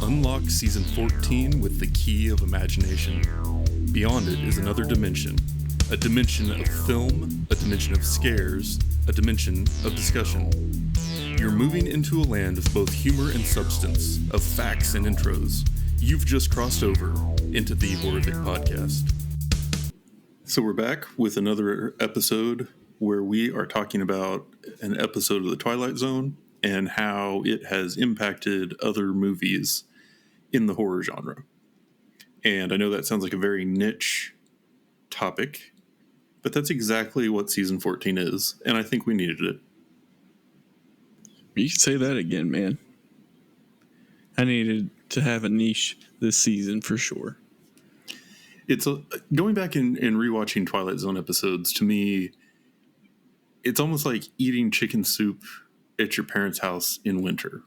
Unlock Season 14 with the key of imagination. Beyond it is another dimension. A dimension of film, a dimension of scares, a dimension of discussion. You're moving into a land of both humor and substance, of facts and intros. You've just crossed over into the Horrific Podcast. So we're back with another episode where we are talking about an episode of the Twilight Zone and how it has impacted other movies in the horror genre. And I know that sounds like a very niche topic, but that's exactly what Season 14 is, and I think we needed it. You can say that again, man. I needed to have a niche this season for sure. It's going back and rewatching Twilight Zone episodes, to me, it's almost like eating chicken soup at your parents' house in winter.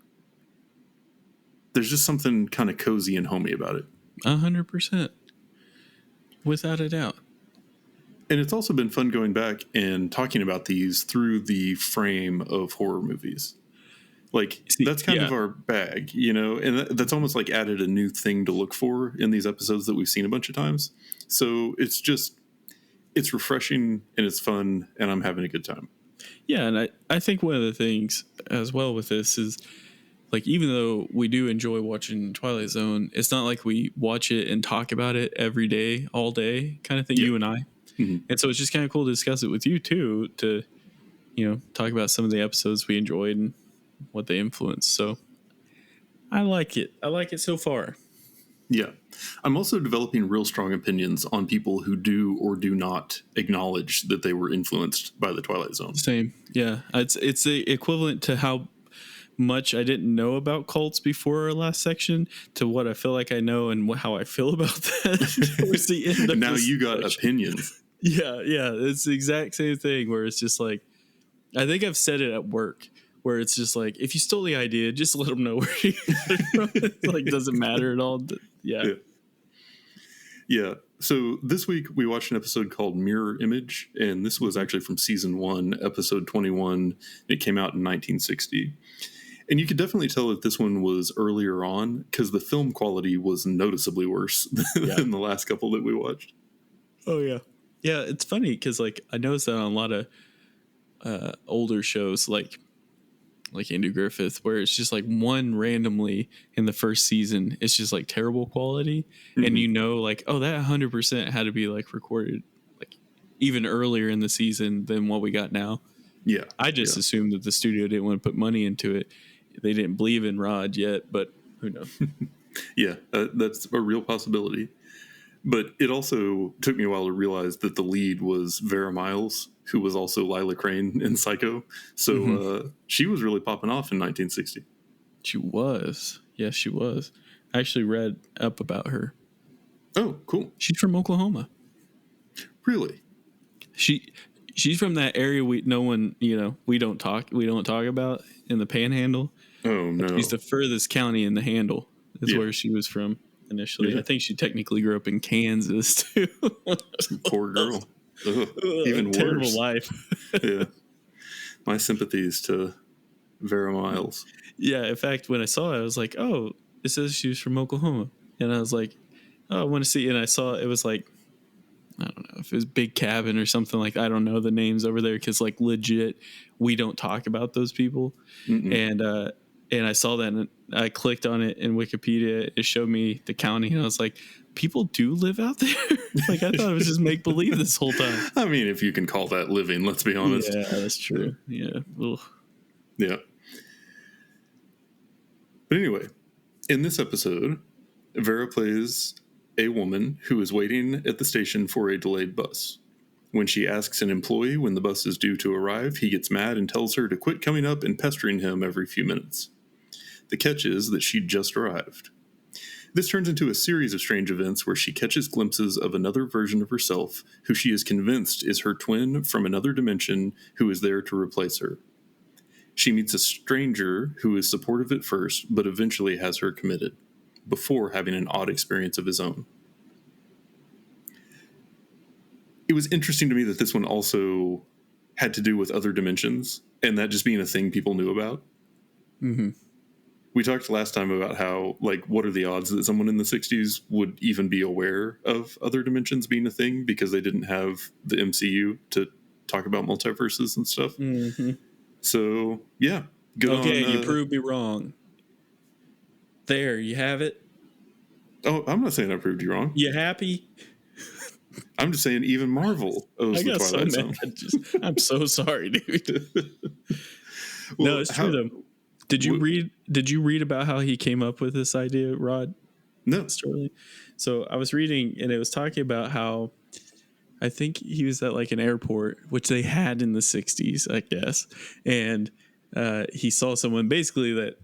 There's just something kind of cozy and homey about it. 100%. Without a doubt. And it's also been fun going back and talking about these through the frame of horror movies. Like, that's kind of our bag, you know? And that's almost like added a new thing to look for in these episodes that we've seen a bunch of times. So it's refreshing and it's fun and I'm having a good time. Yeah, and I think one of the things as well with this is, like, even though we do enjoy watching Twilight Zone, it's not like we watch it and talk about it every day, all day kind of thing, you and I. Mm-hmm. And so it's just kind of cool to discuss it with you, too, to, you know, talk about some of the episodes we enjoyed and what they influenced. So I like it. I like it so far. Yeah. I'm also developing real strong opinions on people who do or do not acknowledge that they were influenced by the Twilight Zone. Same. Yeah. It's the equivalent to how much I didn't know about cults before our last section to what I feel like I know and how I feel about that towards the end of now this you got section. Opinions. Yeah. It's the exact same thing where it's just like, I think I've said it at work, where it's just like, if you stole the idea, just let them know where you got it from. It like doesn't matter at all. Yeah. So this week we watched an episode called Mirror Image, and this was actually from season 1, episode 21. It came out in 1960. And you could definitely tell that this one was earlier on because the film quality was noticeably worse than the last couple that we watched. Oh, yeah. Yeah, it's funny because, like, I noticed that on a lot of older shows, like Andy Griffith, where it's just like one randomly in the first season, it's just like terrible quality. Mm-hmm. And you know, like, oh, that 100% had to be like recorded like even earlier in the season than what we got now. Yeah. I just assumed that the studio didn't want to put money into it. They didn't believe in Rod yet, but who knows? Yeah, that's a real possibility. But it also took me a while to realize that the lead was Vera Miles, who was also Lila Crane in Psycho. So she was really popping off in 1960. She was. Yes, she was. I actually read up about her. Oh, cool. She's from Oklahoma. Really? She's from that area we don't talk about in the Panhandle. Oh, no. She's the furthest county in the Handle is where she was from initially. Yeah. I think she technically grew up in Kansas, too. Poor girl. Even worse. Terrible life. Yeah. My sympathies to Vera Miles. Yeah, in fact, when I saw it, I was like, oh, it says she was from Oklahoma. And I was like, oh, I want to see. And I saw it was like, I don't know if it was Big Cabin or something like that. I don't know the names over there because, like, legit, we don't talk about those people. Mm-mm. And I saw that and I clicked on it in Wikipedia. It showed me the county and I was like, people do live out there? Like, I thought it was just make believe this whole time. I mean, if you can call that living, let's be honest. Yeah, that's true. Yeah. Ugh. Yeah. But anyway, in this episode, Vera plays a woman who is waiting at the station for a delayed bus. When she asks an employee when the bus is due to arrive, he gets mad and tells her to quit coming up and pestering him every few minutes. The catch is that she'd just arrived. This turns into a series of strange events where she catches glimpses of another version of herself who she is convinced is her twin from another dimension who is there to replace her. She meets a stranger who is supportive at first, but eventually has her committed, before having an odd experience of his own. It was interesting to me that this one also had to do with other dimensions, and that just being a thing people knew about. Mm-hmm. we talked last time about how, like, what are the odds that someone in the 60s would even be aware of other dimensions being a thing because they didn't have the MCU to talk about multiverses and stuff. Mm-hmm. So, yeah. Good okay, on, you proved me wrong. There, you have it. Oh, I'm not saying I proved you wrong. You happy? I'm just saying even Marvel owes the Twilight Zone. I'm so sorry, dude. Well, no, it's true though. Did you read about how he came up with this idea, Rod? No. Serling? So I was reading, and it was talking about how I think he was at like an airport, which they had in the 60s, I guess, and he saw someone basically that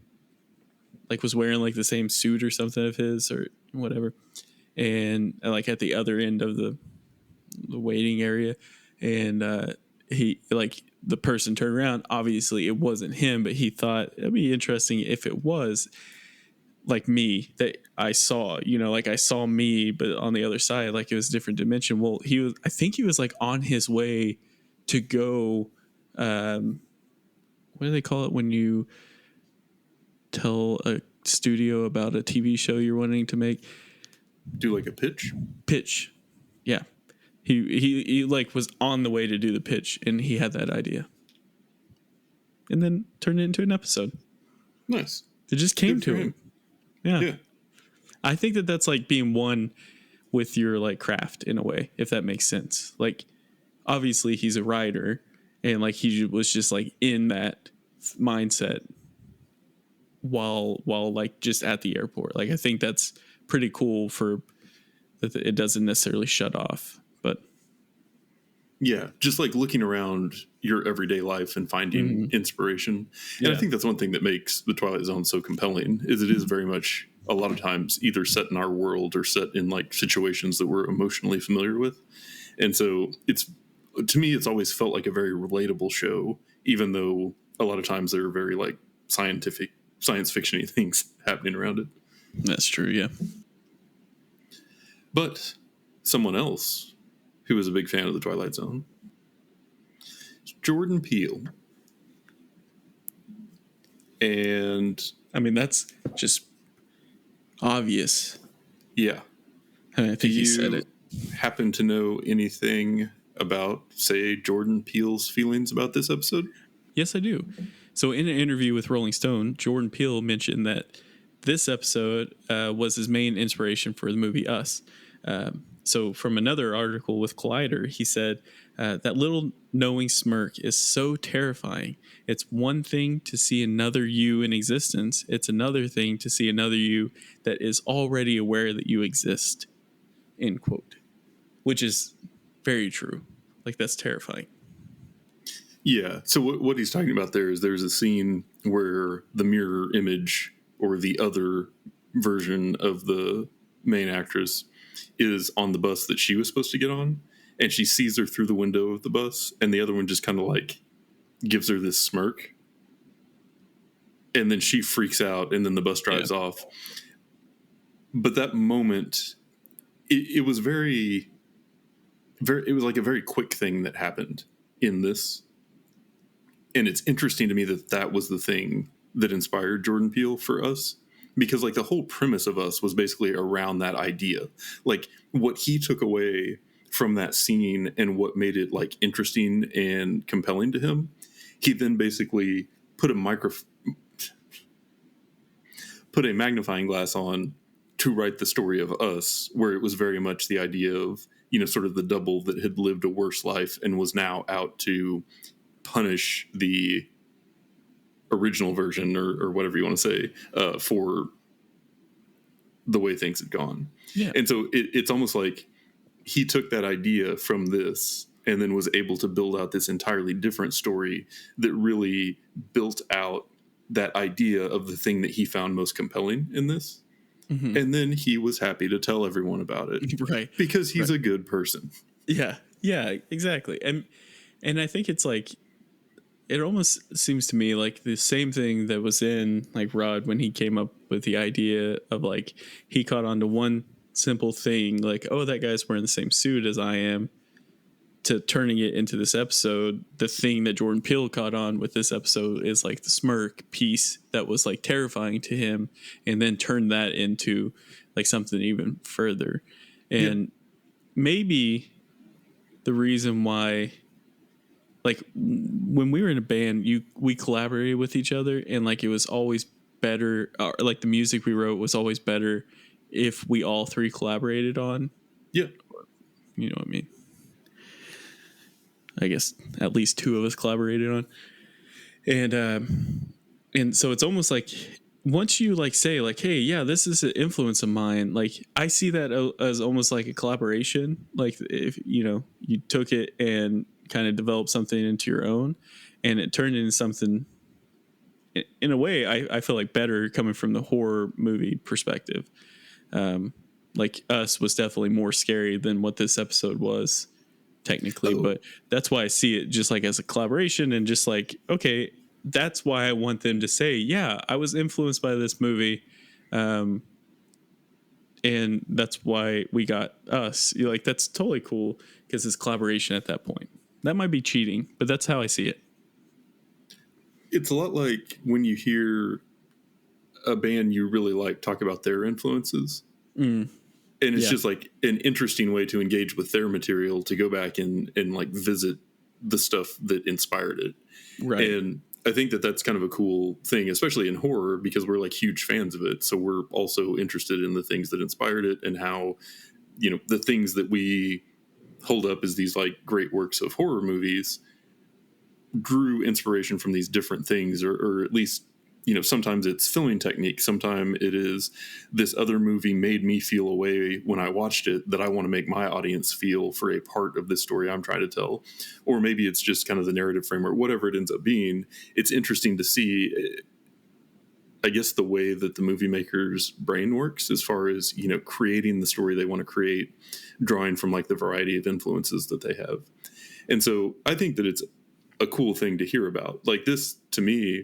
like was wearing like the same suit or something of his or whatever, and like at the other end of the waiting area, and he like the person turned around. Obviously, it wasn't him, but he thought it'd be interesting if it was like me that I saw. You know, like I saw me, but on the other side, like it was a different dimension. Well, he was. I think he was like on his way to go. What do they call it when you tell a studio about a TV show you're wanting to make? Do like a pitch? Pitch. Yeah. He like was on the way to do the pitch, and he had that idea, and then turned it into an episode. Nice. It just came to him. Yeah. I think that that's like being one with your like craft in a way, if that makes sense. Like, obviously he's a writer, and like he was just like in that mindset while like just at the airport. Like, I think that's pretty cool for that. It doesn't necessarily shut off, but yeah, just like looking around your everyday life and finding inspiration. And I think that's one thing that makes the Twilight Zone so compelling is it is very much a lot of times either set in our world or set in like situations that we're emotionally familiar with. And so it's, to me, it's always felt like a very relatable show, even though a lot of times there are very like science fiction-y things happening around it. That's true. Yeah. But someone else who was a big fan of the Twilight Zone, Jordan Peele. And I mean, that's just obvious. Yeah. I think he said it. Happen to know anything about, say, Jordan Peele's feelings about this episode? Yes, I do. So in an interview with Rolling Stone, Jordan Peele mentioned that this episode was his main inspiration for the movie Us. So from another article with Collider, he said, that little knowing smirk is so terrifying. It's one thing to see another you in existence. It's another thing to see another you that is already aware that you exist, end quote, which is very true. Like, that's terrifying. Yeah. So what he's talking about there is there's a scene where the mirror image or the other version of the main actress is on the bus that she was supposed to get on, and she sees her through the window of the bus, and the other one just kind of like gives her this smirk, and then she freaks out, and then the bus drives off. But that moment, it was very, it was like a very quick thing that happened in this. And it's interesting to me that that was the thing that inspired Jordan Peele for Us, because like the whole premise of Us was basically around that idea. Like what he took away from that scene and what made it like interesting and compelling to him, he then basically put a magnifying glass on to write the story of Us, where it was very much the idea of, you know, sort of the double that had lived a worse life and was now out to punish the original version or whatever you want to say for the way things had gone. Yeah. And so it's almost like he took that idea from this and then was able to build out this entirely different story that really built out that idea of the thing that he found most compelling in this. Mm-hmm. And then he was happy to tell everyone about it. Right. Because he's a good person. Yeah. Yeah, exactly. And I think it's like, it almost seems to me like the same thing that was in like Rod when he came up with the idea of like, he caught on to one simple thing, like, oh, that guy's wearing the same suit as I am. to turning it into this episode, the thing that Jordan Peele caught on with this episode is like the smirk piece that was like terrifying to him, and then turned that into like something even further. And maybe the reason why, like when we were in a band, we collaborated with each other, and like it was always better, or like the music we wrote was always better if we all three collaborated on. Yeah. You know what I mean? I guess at least two of us collaborated on. And so it's almost like once you like say like, hey, yeah, this is an influence of mine. Like I see that as almost like a collaboration. Like if, you took it and kind of developed something into your own, and it turned into something in a way I feel like better coming from the horror movie perspective. Like Us was definitely more scary than what this episode was technically, but that's why I see it just like as a collaboration, and just like, okay, that's why I want them to say, yeah, I was influenced by this movie. And that's why we got Us. You're like, that's totally cool because it's collaboration at that point. That might be cheating, but that's how I see it. It's a lot like when you hear a band you really like talk about their influences. And it's just like an interesting way to engage with their material, to go back and like visit the stuff that inspired it. Right. And I think that that's kind of a cool thing, especially in horror, because we're like huge fans of it. So we're also interested in the things that inspired it, and how, the things that we hold up as these like great works of horror movies drew inspiration from these different things, or at least, sometimes it's filming technique. Sometimes it is this other movie made me feel a way when I watched it that I want to make my audience feel for a part of this story I'm trying to tell. Or maybe it's just kind of the narrative framework, whatever it ends up being. It's interesting to see, I guess, the way that the movie maker's brain works as far as, creating the story they want to create, drawing from like the variety of influences that they have. And so I think that it's a cool thing to hear about. Like this, to me,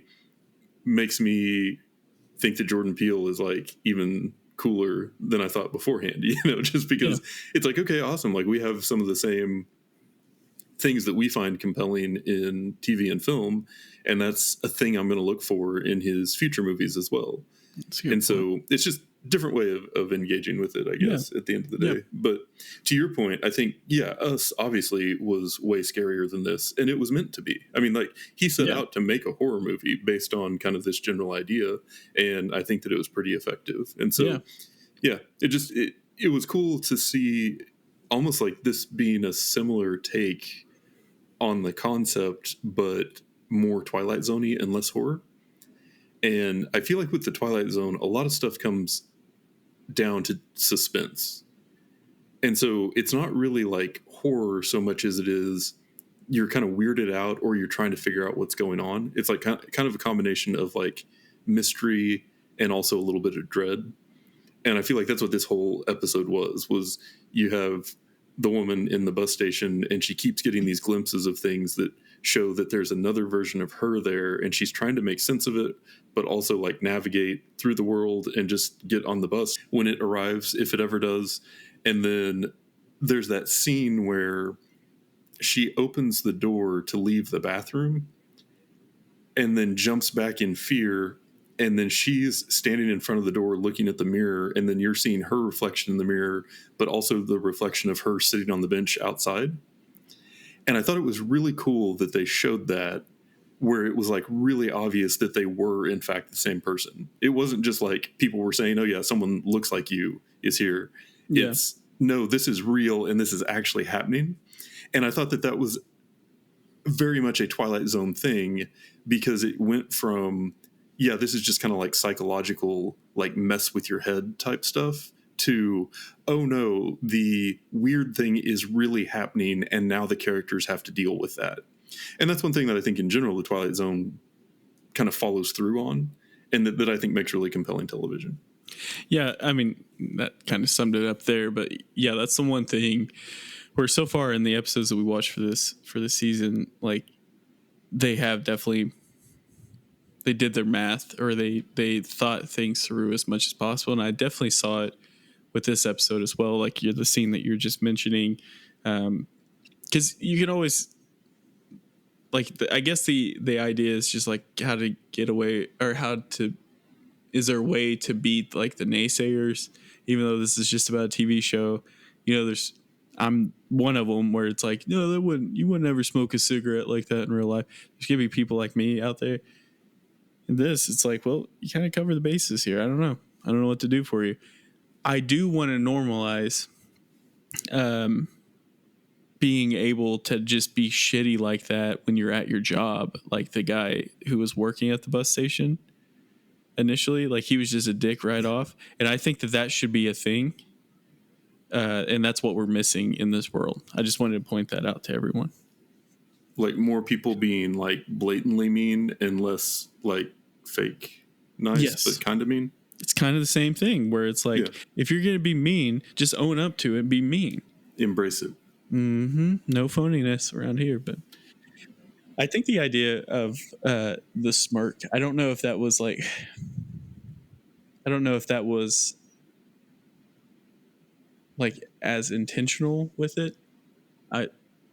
makes me think that Jordan Peele is like even cooler than I thought beforehand, just because it's like, okay, awesome. Like we have some of the same things that we find compelling in TV and film, and that's a thing I'm going to look for in his future movies as well. And so it's just a different way of engaging with it, I guess, at the end of the day. But to your point, I think, Us obviously was way scarier than this, and it was meant to be. I mean, like he set out to make a horror movie based on kind of this general idea, and I think that it was pretty effective. And so, it was cool to see almost like this being a similar take on the concept, but more Twilight Zone-y and less horror. And I feel like with the Twilight Zone, a lot of stuff comes down to suspense. And so it's not really like horror so much as it is you're kind of weirded out, or you're trying to figure out what's going on. It's like kind of a combination of like mystery and also a little bit of dread. And I feel like that's what this whole episode was you have the woman in the bus station, and she keeps getting these glimpses of things that show that there's another version of her there, and she's trying to make sense of it, but also like navigate through the world and just get on the bus when it arrives, if it ever does. And then there's that scene where she opens the door to leave the bathroom and then jumps back in fear. And then she's standing in front of the door looking at the mirror, and then you're seeing her reflection in the mirror, but also the reflection of her sitting on the bench outside. And I thought it was really cool that they showed that, where it was like really obvious that they were in fact the same person. It wasn't just like people were saying, oh yeah, someone looks like you is here. Yeah. It's no, this is real and this is actually happening. And I thought that was very much a Twilight Zone thing, because it went from, this is just kind of like psychological, like mess with your head type stuff, to, oh no, the weird thing is really happening, and now the characters have to deal with that. And that's one thing that I think in general the Twilight Zone kind of follows through on, and that I think makes really compelling television. Yeah, I mean, that kind of summed it up there, but yeah, that's the one thing where so far in the episodes that we watched for this season, like they have definitely, they did their math, or they thought things through as much as possible. And I definitely saw it with this episode as well. Like the scene that you're just mentioning, because you can always like I guess the idea is just like how to get away or is there a way to beat like the naysayers, even though this is just about a TV show. I'm one of them where it's like, no, you wouldn't ever smoke a cigarette like that in real life. There's gonna be people like me out there. In this, it's like, well, you kind of cover the bases here. I don't know what to do for you. I do want to normalize being able to just be shitty like that when you're at your job, like the guy who was working at the bus station initially, like he was just a dick right off. And I think that should be a thing. And that's what we're missing in this world. I just wanted to point that out to everyone. Like more people being like blatantly mean and less like fake nice, yes, but kind of mean. It's kind of the same thing where it's like, if you're going to be mean, just own up to it and be mean. Embrace it. Mm-hmm. No phoniness around here, but I think the idea of the smirk, I don't know if that was like as intentional with it,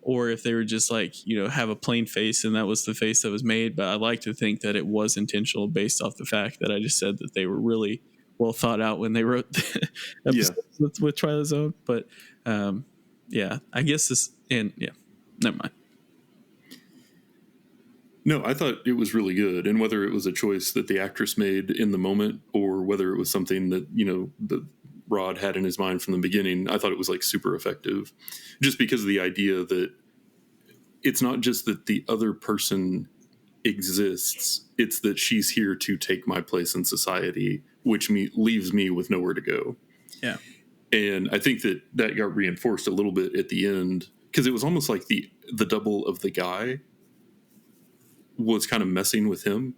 or if they were just like, have a plain face and that was the face that was made. But I like to think that it was intentional based off the fact that I just said that they were really well thought out when they wrote the episodes with Twilight Zone. But I guess never mind. No, I thought it was really good. And whether it was a choice that the actress made in the moment or whether it was something that, that Rod had in his mind from the beginning, I thought it was like super effective just because of the idea that it's not just that the other person exists, it's that she's here to take my place in society, which leaves me with nowhere to go. Yeah. And I think that got reinforced a little bit at the end because it was almost like the double of the guy was kind of messing with him.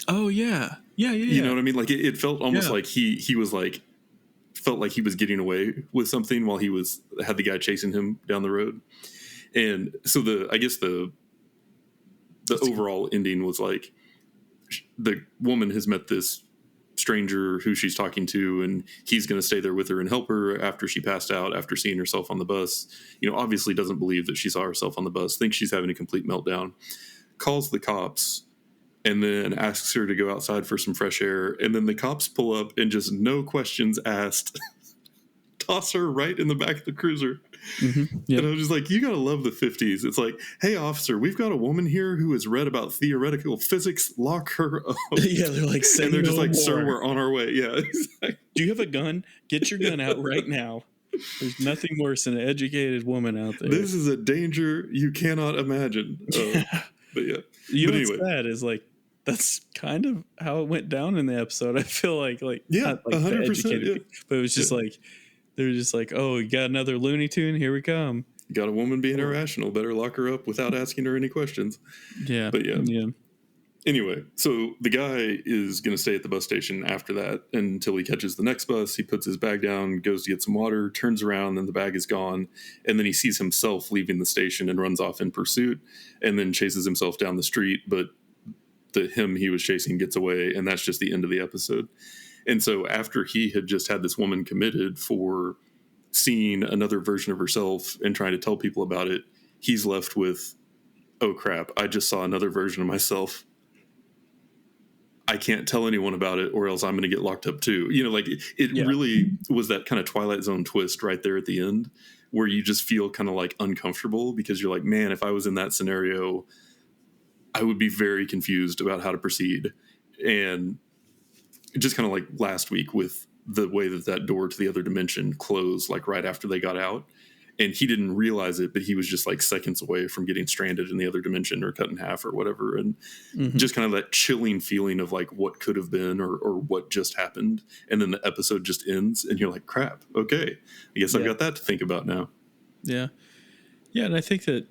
Oh yeah. Yeah. You know what I mean? Like it felt almost like he was like felt like he was getting away with something while he had the guy chasing him down the road. And so I guess the overall ending was like the woman has met this stranger who she's talking to, and he's going to stay there with her and help her after she passed out after seeing herself on the bus. Obviously doesn't believe that she saw herself on the bus, thinks she's having a complete meltdown, calls the cops, and then asks her to go outside for some fresh air. And then the cops pull up and just no questions asked, toss her right in the back of the cruiser. Mm-hmm. Yep. And I was just like, you got to love the 50s. It's like, hey, officer, we've got a woman here who has read about theoretical physics. Lock her up. Yeah, they're like, and they're just like, sir, we're on our way. Yeah. Do you have a gun? Get your gun out right now. There's nothing worse than an educated woman out there. This is a danger you cannot imagine. But yeah. What's sad is like, that's kind of how it went down in the episode. I feel like not like 100%, but it was just like they were just like, oh, you got another Looney Tune, here we come. You got a woman being irrational, better lock her up without asking her any questions. Yeah. But yeah. Anyway, so the guy is going to stay at the bus station after that until he catches the next bus. He puts his bag down, goes to get some water, turns around, and the bag is gone. And then he sees himself leaving the station and runs off in pursuit and then chases himself down the street. But him he was chasing gets away, and that's just the end of the episode. And so after he had just had this woman committed for seeing another version of herself and trying to tell people about it, he's left with, oh crap, I just saw another version of myself. I can't tell anyone about it or else I'm going to get locked up too. It really was that kind of Twilight Zone twist right there at the end where you just feel kind of like uncomfortable because you're like, man, if I was in that scenario, I would be very confused about how to proceed. And just kind of like last week with the way that door to the other dimension closed, like right after they got out, and he didn't realize it, but he was just like seconds away from getting stranded in the other dimension or cut in half or whatever. And just kind of that chilling feeling of like what could have been or what just happened. And then the episode just ends and you're like, crap. Okay. I guess I've got that to think about now. Yeah. Yeah. And I think that,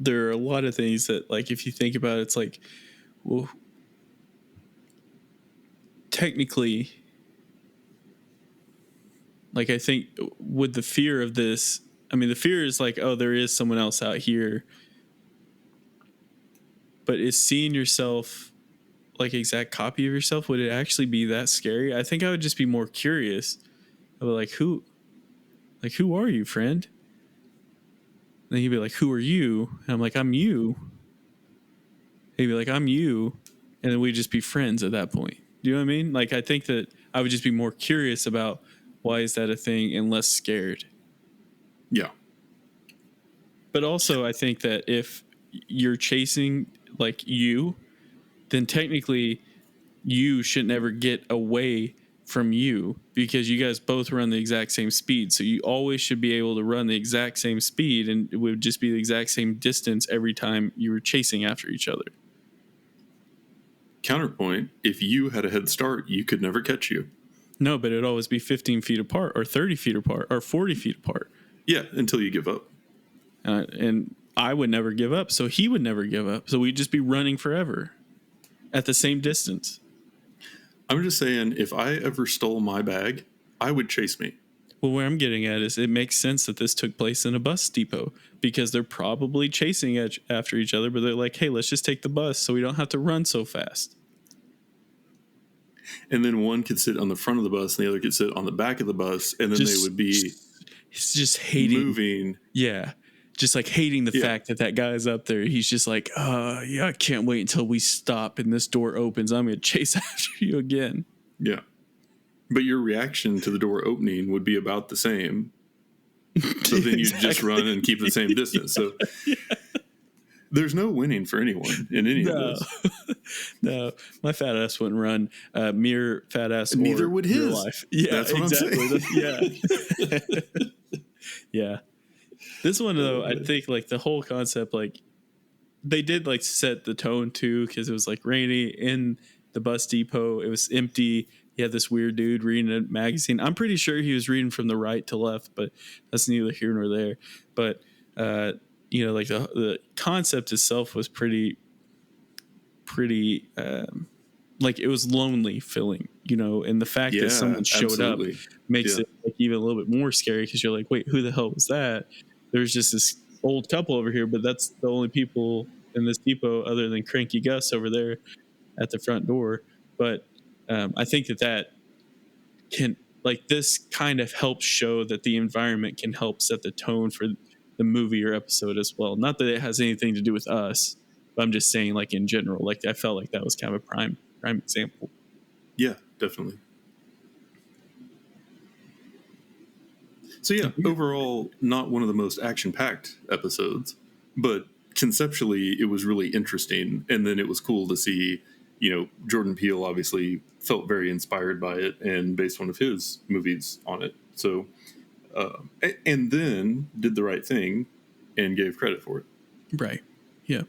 there are a lot of things that, like, if you think about it, it's like, well, technically, like, I think with the fear of this, I mean, the fear is like, oh, there is someone else out here. But is seeing yourself like exact copy of yourself, would it actually be that scary? I think I would just be more curious about like who Like, who are you, friend? And then he'd be like, who are you? And I'm like, I'm you. He'd be like, I'm you. And then we'd just be friends at that point. Do you know what I mean? Like, I think that I would just be more curious about why is that a thing and less scared. Yeah. But also, I think that if you're chasing like you, then technically you should never get away from you because you guys both run the exact same speed. So you always should be able to run the exact same speed, and it would just be the exact same distance every time you were chasing after each other. Counterpoint, if you had a head start, you could never catch you. No, but it'd always be 15 feet apart or 30 feet apart or 40 feet apart. Yeah, until you give up. And I would never give up, so he would never give up. So we'd just be running forever at the same distance. I'm just saying, if I ever stole my bag, I would chase me. Well, where I'm getting at is it makes sense that this took place in a bus depot because they're probably chasing after each other, but they're like, hey, let's just take the bus so we don't have to run so fast. And then one could sit on the front of the bus and the other could sit on the back of the bus, and then they would be just hating moving. Yeah. Just like hating the fact that guy's up there. He's just like, yeah, I can't wait until we stop and this door opens. I'm going to chase after you again. Yeah. But your reaction to the door opening would be about the same. So then you'd just run and keep the same distance. So there's no winning for anyone in any of this. No, my fat ass wouldn't run. Mere fat ass. Neither would his. Life. Yeah, that's what exactly. I'm saying. Yeah. Yeah. This one, though, I think like the whole concept, like they did like set the tone too, because it was like rainy in the bus depot. It was empty. You had this weird dude reading a magazine. I'm pretty sure he was reading from the right to left, but that's neither here nor there. But, like the concept itself was pretty, like it was lonely feeling, and the fact that someone showed up makes it like even a little bit more scary because you're like, wait, who the hell was that? There's just this old couple over here, but that's the only people in this depot other than Cranky Gus over there at the front door. But I think that can, like, this kind of helps show that the environment can help set the tone for the movie or episode as well. Not that it has anything to do with us, but I'm just saying, like, in general, like, I felt like that was kind of a prime example. Yeah, definitely. So yeah, overall, not one of the most action-packed episodes, but conceptually, it was really interesting. And then it was cool to see, Jordan Peele obviously felt very inspired by it and based one of his movies on it. So, and then did the right thing and gave credit for it. Right. Yeah.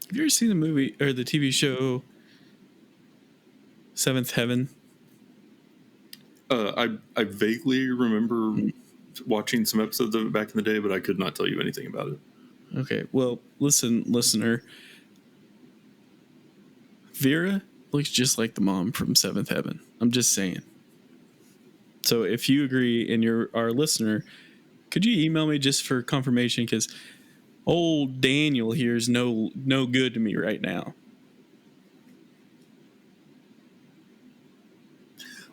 Have you ever seen the movie or the TV show Seventh Heaven? I vaguely remember watching some episodes of it back in the day, but I could not tell you anything about it. Okay, well, listen, listener. Vera looks just like the mom from Seventh Heaven. I'm just saying. So if you agree and you're our listener, could you email me just for confirmation? Because old Daniel here is no good to me right now.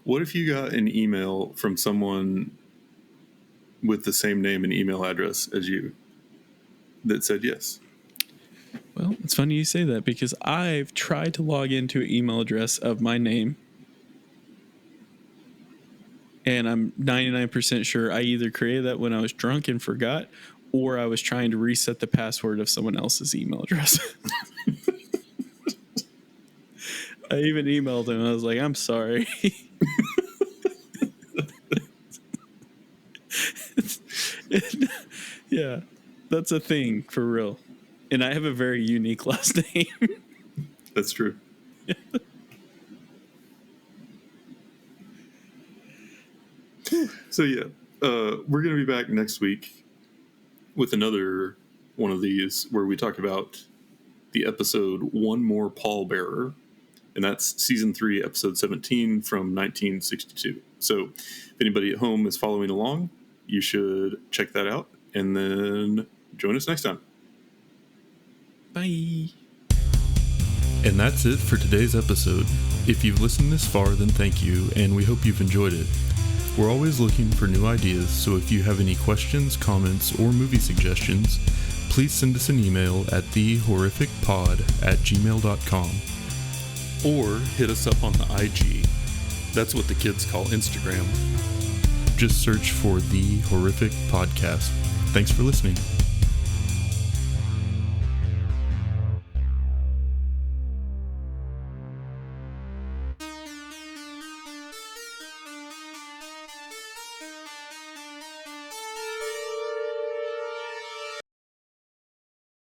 What if you got an email from someone with the same name and email address as you that said yes? Well, it's funny you say that because I've tried to log into an email address of my name, and I'm 99% sure I either created that when I was drunk and forgot, or I was trying to reset the password of someone else's email address. I even emailed him. I was like, I'm sorry. Yeah, that's a thing for real. And I have a very unique last name. That's true. So yeah, we're going to be back next week with another one of these where we talk about the episode One More Pallbearer, and that's season 3, episode 17 from 1962. So if anybody at home is following along, you should check that out and then join us next time. Bye. And that's it for today's episode. If you've listened this far, then thank you, and we hope you've enjoyed it. We're always looking for new ideas, so if you have any questions, comments, or movie suggestions, please send us an email at thehorrificpod@gmail.com. Or hit us up on the IG. That's what the kids call Instagram. Just search for The Horrific Podcast. Thanks for listening.